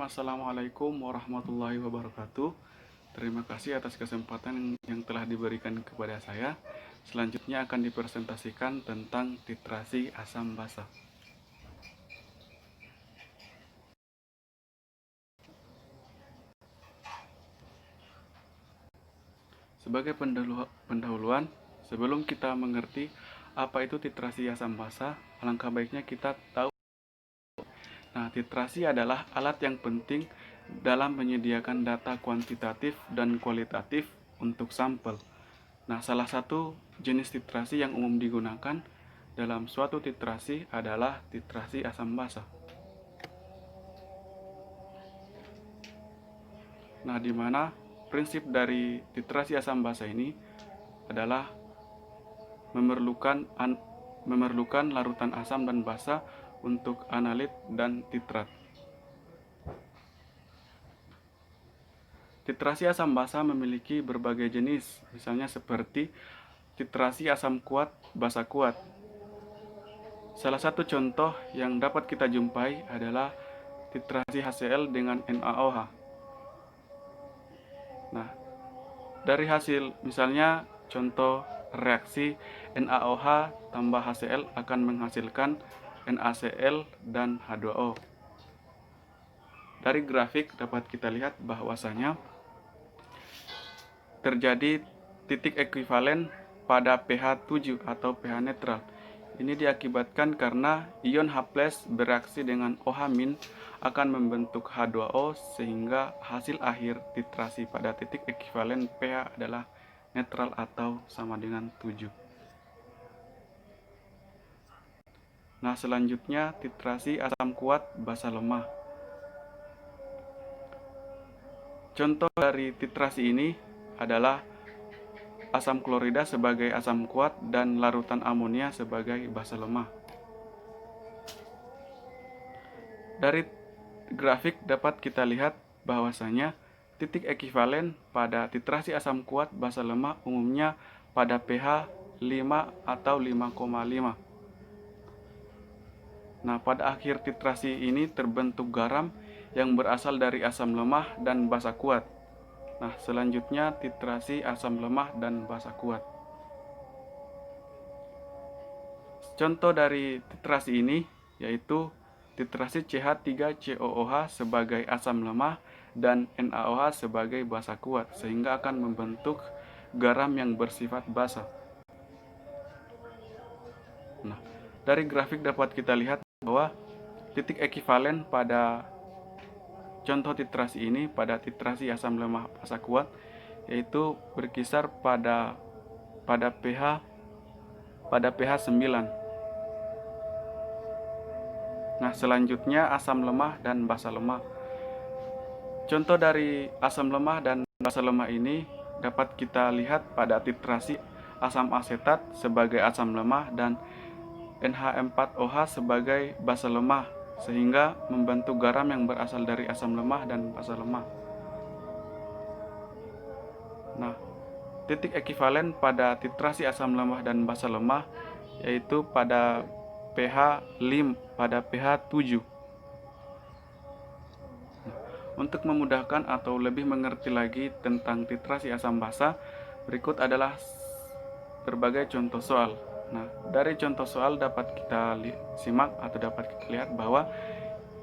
Assalamualaikum warahmatullahi wabarakatuh. Terima kasih atas kesempatan yang telah diberikan kepada saya. Selanjutnya akan dipresentasikan tentang titrasi asam basa. Sebagai pendahuluan, sebelum kita mengerti apa itu titrasi asam basa, alangkah baiknya kita tahu. Nah, titrasi adalah alat yang penting dalam menyediakan data kuantitatif dan kualitatif untuk sampel. Nah, salah satu jenis titrasi yang umum digunakan dalam suatu titrasi adalah titrasi asam basa. Nah, di mana prinsip dari titrasi asam basa ini adalah memerlukan larutan asam dan basa untuk analit dan titrat. Titrasi asam basa memiliki berbagai jenis, misalnya seperti titrasi asam kuat, basa kuat. Salah satu contoh yang dapat kita jumpai adalah titrasi HCl dengan NaOH. Nah, dari hasil misalnya contoh reaksi NaOH tambah HCl akan menghasilkan NaCl dan H2O. Dari grafik dapat kita lihat bahwasanya terjadi titik ekuivalen pada pH 7 atau pH netral. Ini diakibatkan karena ion H+ bereaksi dengan OH- akan membentuk H2O sehingga hasil akhir titrasi pada titik ekuivalen pH adalah netral atau sama dengan 7. Nah, selanjutnya titrasi asam kuat, basa lemah. Contoh dari titrasi ini adalah asam klorida sebagai asam kuat dan larutan amonia sebagai basa lemah. Dari grafik dapat kita lihat bahwasanya titik ekuivalen pada titrasi asam kuat basa lemah umumnya pada pH 5 atau 5,5. Nah, pada akhir titrasi ini terbentuk garam yang berasal dari asam lemah dan basa kuat. Nah, selanjutnya titrasi asam lemah dan basa kuat. Contoh dari titrasi ini yaitu titrasi CH3COOH sebagai asam lemah dan NaOH sebagai basa kuat, sehingga akan membentuk garam yang bersifat basa. Nah, dari grafik dapat kita lihat bahwa titik ekuivalen pada contoh titrasi ini, pada titrasi asam lemah basa kuat, yaitu berkisar pada pH 9. Nah, selanjutnya asam lemah dan basa lemah. Contoh dari asam lemah dan basa lemah ini dapat kita lihat pada titrasi asam asetat sebagai asam lemah dan NH4OH sebagai basa lemah, sehingga membentuk garam yang berasal dari asam lemah dan basa lemah. Nah, titik ekuivalen pada titrasi asam lemah dan basa lemah yaitu pada pH 7. Untuk memudahkan atau lebih mengerti lagi tentang titrasi asam basa, berikut adalah berbagai contoh soal. Nah, dari contoh soal dapat kita simak atau dapat kita lihat bahwa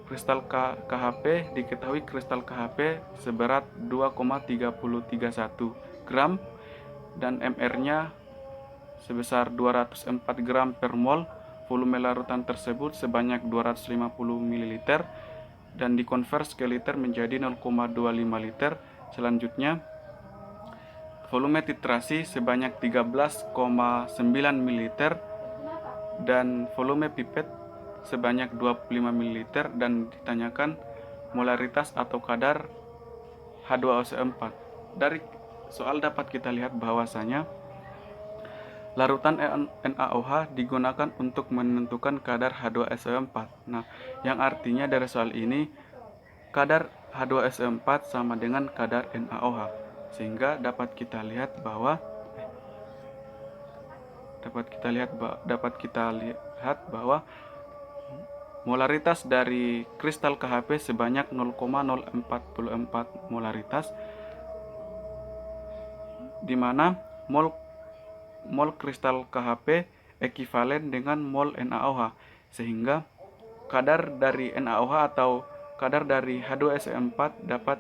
kristal KHP diketahui kristal KHP seberat 2,3031 gram dan MR-nya sebesar 204 gram per mol. Volume larutan tersebut sebanyak 250 ml dan dikonvers ke liter menjadi 0,25 liter. Selanjutnya, volume titrasi sebanyak 13,9 ml dan volume pipet sebanyak 25 ml dan ditanyakan molaritas atau kadar H2SO4. Dari soal dapat kita lihat bahwasanya larutan NaOH digunakan untuk menentukan kadar H2SO4. Nah, yang artinya dari soal ini kadar H2SO4 sama dengan kadar NaOH, sehingga dapat kita lihat bahwa molaritas dari kristal KHP sebanyak 0,044 molaritas, di mana mol kristal KHP ekivalen dengan mol NaOH, sehingga kadar dari NaOH atau kadar dari H2SO4 dapat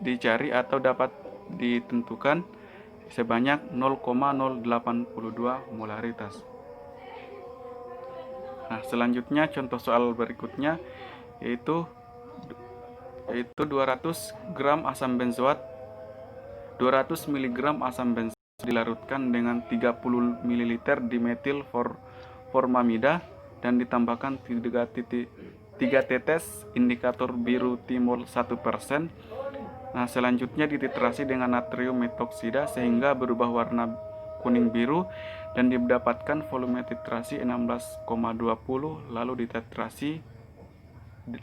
dicari atau dapat ditentukan sebanyak 0,082 molaritas. Nah, selanjutnya contoh soal berikutnya yaitu 200 gram asam benzoat, 200 mg asam benzoat dilarutkan dengan 30 ml dimetil formamida dan ditambahkan 3 tetes indikator biru timol 1%. Nah, selanjutnya dititrasi dengan natrium metoksida sehingga berubah warna kuning biru dan didapatkan volume titrasi 16,20,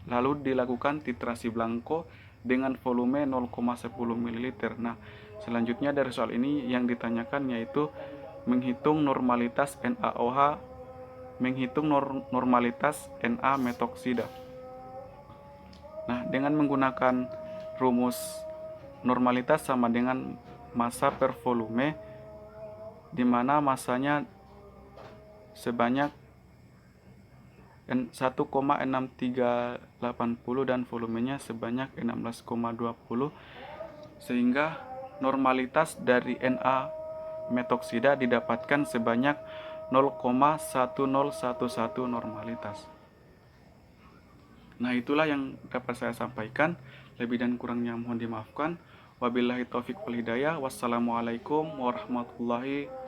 lalu dilakukan titrasi blanko dengan volume 0,10 ml. Nah, selanjutnya dari soal ini yang ditanyakan yaitu menghitung normalitas NaOH, menghitung normalitas Na metoksida. Nah, dengan menggunakan rumus normalitas sama dengan massa per volume, di mana massanya sebanyak 1,6380 dan volumenya sebanyak 16,20, sehingga normalitas dari Na metoksida didapatkan sebanyak 0,1011 normalitas. Nah, itulah yang dapat saya sampaikan. Lebih dan kurangnya mohon dimaafkan. Wabillahi taufik wal hidayah. Wassalamualaikum warahmatullahi